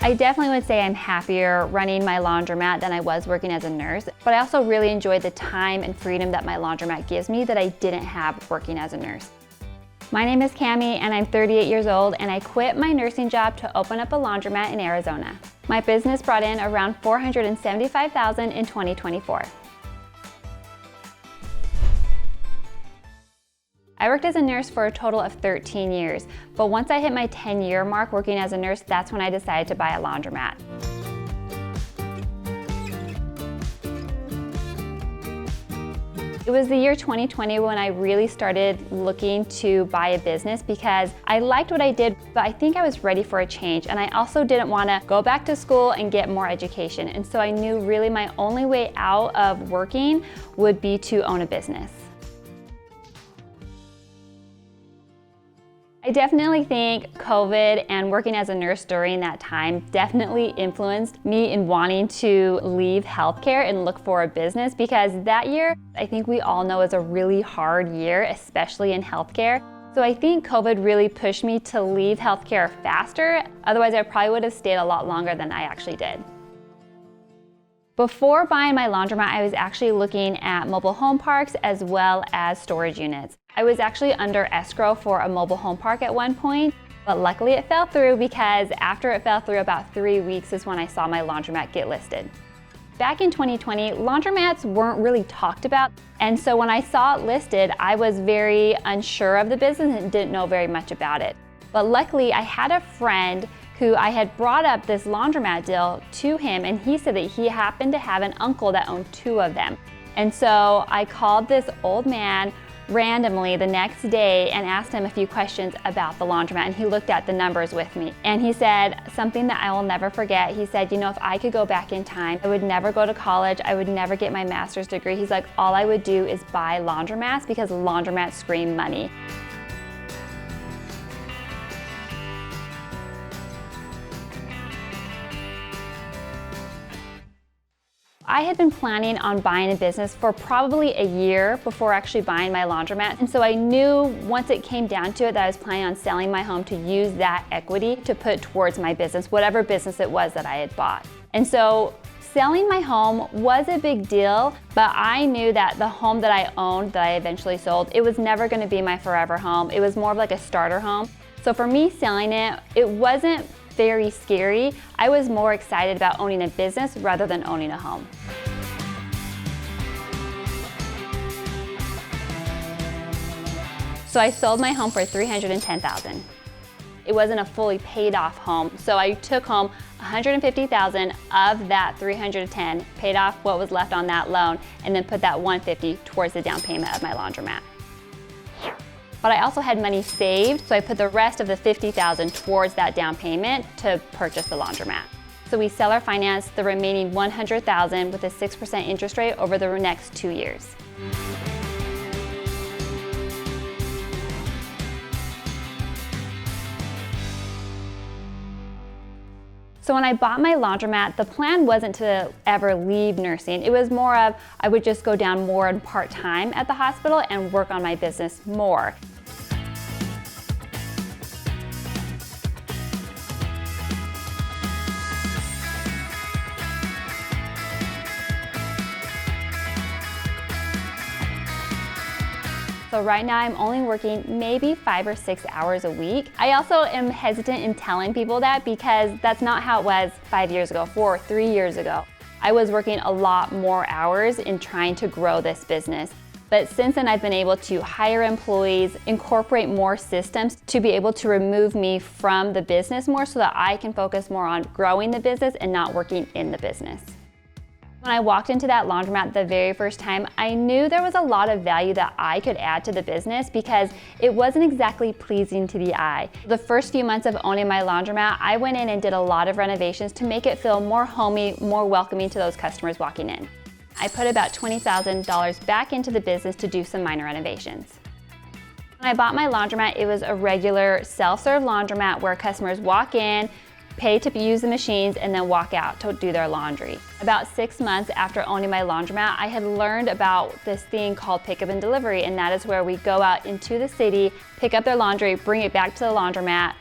I definitely would say I'm happier running my laundromat than I was working as a nurse, but I also really enjoyed the time and freedom that my laundromat gives me that I didn't have working as a nurse. My name is Cami and I'm 38 years old, and I quit my nursing job to open up a laundromat in Arizona. My business brought in around $475,000 in 2024. I worked as a nurse for a total of 13 years, but once I hit my 10-year mark working as a nurse, that's when I decided to buy a laundromat. It was the year 2020 when I really started looking to buy a business because I liked what I did, but I think I was ready for a change, and I also didn't want to go back to school and get more education. And so I knew really my only way out of working would be to own a business. I definitely think COVID and working as a nurse during that time definitely influenced me in wanting to leave healthcare and look for a business, because that year, I think we all know, is a really hard year, especially in healthcare. So I think COVID really pushed me to leave healthcare faster. Otherwise, I probably would have stayed a lot longer than I actually did. Before buying my laundromat, I was actually looking at mobile home parks as well as storage units. I was actually under escrow for a mobile home park at one point, but luckily it fell through, because after it fell through about 3 weeks is when I saw my laundromat get listed. Back in 2020, laundromats weren't really talked about, and so when I saw it listed, I was very unsure of the business and didn't know very much about it. But luckily, I had a friend who I had brought up this laundromat deal to him, and he said that he happened to have an uncle that owned 2 of them. And so I called this old man randomly the next day and asked him a few questions about the laundromat, and he looked at the numbers with me. And he said something that I will never forget. He said, you know, if I could go back in time, I would never go to college, I would never get my master's degree. He's like, all I would do is buy laundromats because laundromats scream money. I had been planning on buying a business for probably a year before actually buying my laundromat. And so I knew once it came down to it that I was planning on selling my home to use that equity to put towards my business, whatever business it was that I had bought. And so selling my home was a big deal, but I knew that the home that I owned, that I eventually sold, it was never going to be my forever home. It was more of like a starter home. So for me, selling it, it wasn't very scary. I was more excited about owning a business rather than owning a home. So I sold my home for $310,000. It wasn't a fully paid off home, so I took home $150,000 of that $310,000, paid off what was left on that loan, and then put that $150,000 towards the down payment of my laundromat. But I also had money saved, so I put the rest of the $50,000 towards that down payment to purchase the laundromat. So we seller financed the remaining $100,000 with a 6% interest rate over the next 2 years. So when I bought my laundromat, the plan wasn't to ever leave nursing. It was more of I would just go down more in part-time at the hospital and work on my business more. So right now I'm only working maybe 5 or 6 hours a week. I also am hesitant in telling people that because that's not how it was 5 years ago, 4 or 3 years ago. I was working a lot more hours in trying to grow this business. But since then I've been able to hire employees, incorporate more systems to be able to remove me from the business more so that I can focus more on growing the business and not working in the business. When I walked into that laundromat the very first time, I knew there was a lot of value that I could add to the business because it wasn't exactly pleasing to the eye. The first few months of owning my laundromat, I went in and did a lot of renovations to make it feel more homey, more welcoming to those customers walking in. I put about $20,000 back into the business to do some minor renovations. When I bought my laundromat, it was a regular self-serve laundromat where customers walk in, pay to use the machines, and then walk out to do their laundry. About 6 months after owning my laundromat, I had learned about this thing called pickup and delivery, and that is where we go out into the city, pick up their laundry, bring it back to the laundromat,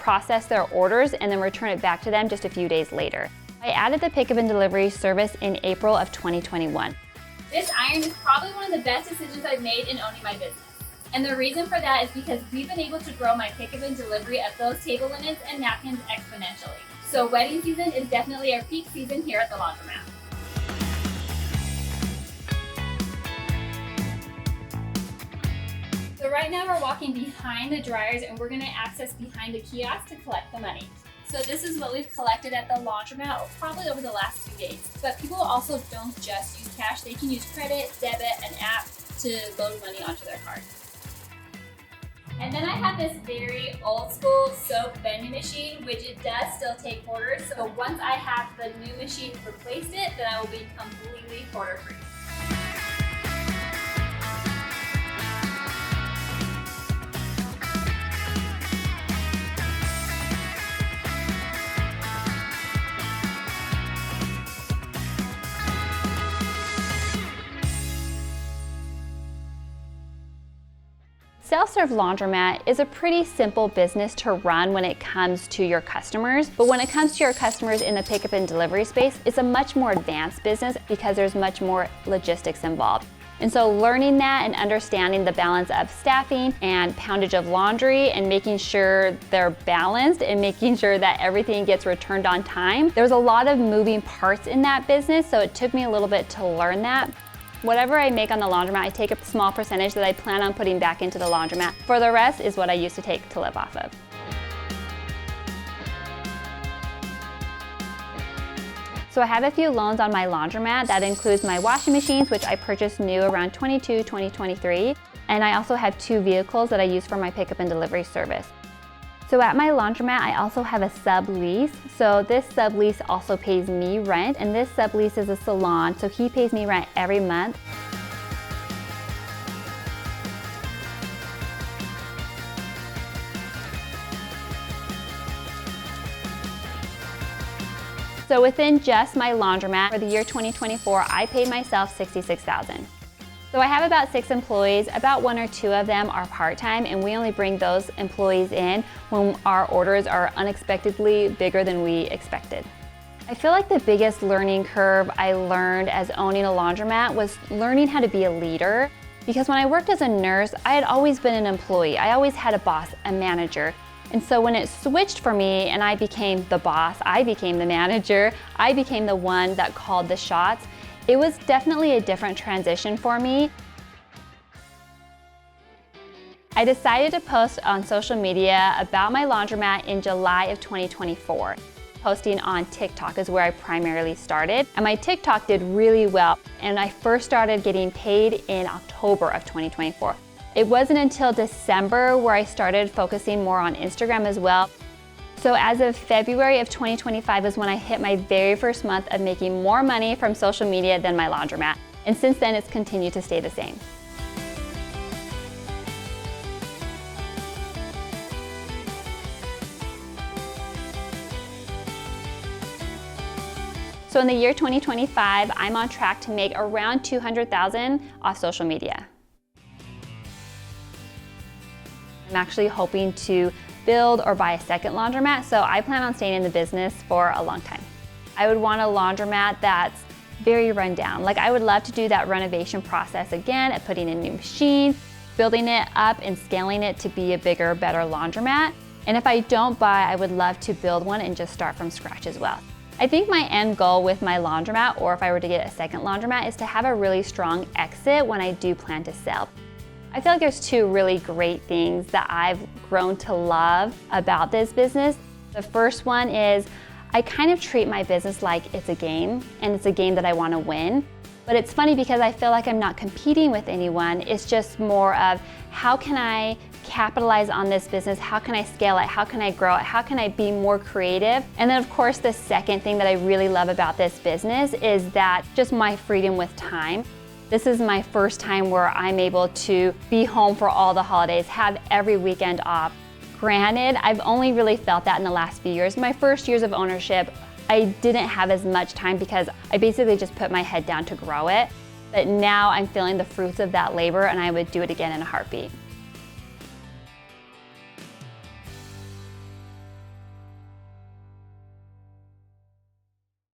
process their orders and then return it back to them just a few days later. I added the pickup and delivery service in April of 2021. This iron is probably one of the best decisions I've made in owning my business. And the reason for that is because we've been able to grow my pickup and delivery of those table linens and napkins exponentially. So wedding season is definitely our peak season here at the Laundromat. So right now we're walking behind the dryers and we're gonna access behind the kiosk to collect the money. So this is what we've collected at the Laundromat probably over the last 2 days. But people also don't just use cash, they can use credit, debit, an app to load money onto their card. And then I have this very old school soap vending machine, which it does still take quarters. So once I have the new machine replaced it, then I will be completely quarter free. Self-serve laundromat is a pretty simple business to run when it comes to your customers, but when it comes to your customers in the pickup and delivery space, it's a much more advanced business because there's much more logistics involved. And so learning that and understanding the balance of staffing and poundage of laundry and making sure they're balanced and making sure that everything gets returned on time, there's a lot of moving parts in that business, so it took me a little bit to learn that. Whatever I make on the laundromat, I take a small percentage that I plan on putting back into the laundromat. For the rest is what I used to take to live off of. So I have a few loans on my laundromat. That includes my washing machines, which I purchased new around 2023. And I also have 2 vehicles that I use for my pickup and delivery service. So at my laundromat, I also have a sublease. So this sublease also pays me rent, and this sublease is a salon, so he pays me rent every month. So within just my laundromat for the year 2024, I paid myself $66,000. So I have about 6 employees, about 1 or 2 of them are part-time, and we only bring those employees in when our orders are unexpectedly bigger than we expected. I feel like the biggest learning curve I learned as owning a laundromat was learning how to be a leader. Because when I worked as a nurse, I had always been an employee. I always had a boss, a manager. And so when it switched for me and I became the boss, I became the manager, I became the one that called the shots, it was definitely a different transition for me. I decided to post on social media about my laundromat in July of 2024. Posting on TikTok is where I primarily started, and my TikTok did really well, and I first started getting paid in October of 2024. It wasn't until December where I started focusing more on Instagram as well. So as of February of 2025 is when I hit my very first month of making more money from social media than my laundromat. And since then, it's continued to stay the same. So in the year 2025, I'm on track to make around $200,000 off social media. I'm actually hoping to build or buy a second laundromat, so I plan on staying in the business for a long time. I would want a laundromat that's very run down. Like, I would love to do that renovation process again, at putting in new machines, building it up and scaling it to be a bigger, better laundromat. And if I don't buy, I would love to build one and just start from scratch as well. I think my end goal with my laundromat, or if I were to get a second laundromat, is to have a really strong exit when I do plan to sell. I feel like there's 2 really great things that I've grown to love about this business. The first one is I kind of treat my business like it's a game, and it's a game that I want to win. But it's funny because I feel like I'm not competing with anyone. It's just more of how can I capitalize on this business? How can I scale it? How can I grow it? How can I be more creative? And then of course, the second thing that I really love about this business is that just my freedom with time. This is my first time where I'm able to be home for all the holidays, have every weekend off. Granted, I've only really felt that in the last few years. My first years of ownership, I didn't have as much time because I basically just put my head down to grow it. But now I'm feeling the fruits of that labor, and I would do it again in a heartbeat.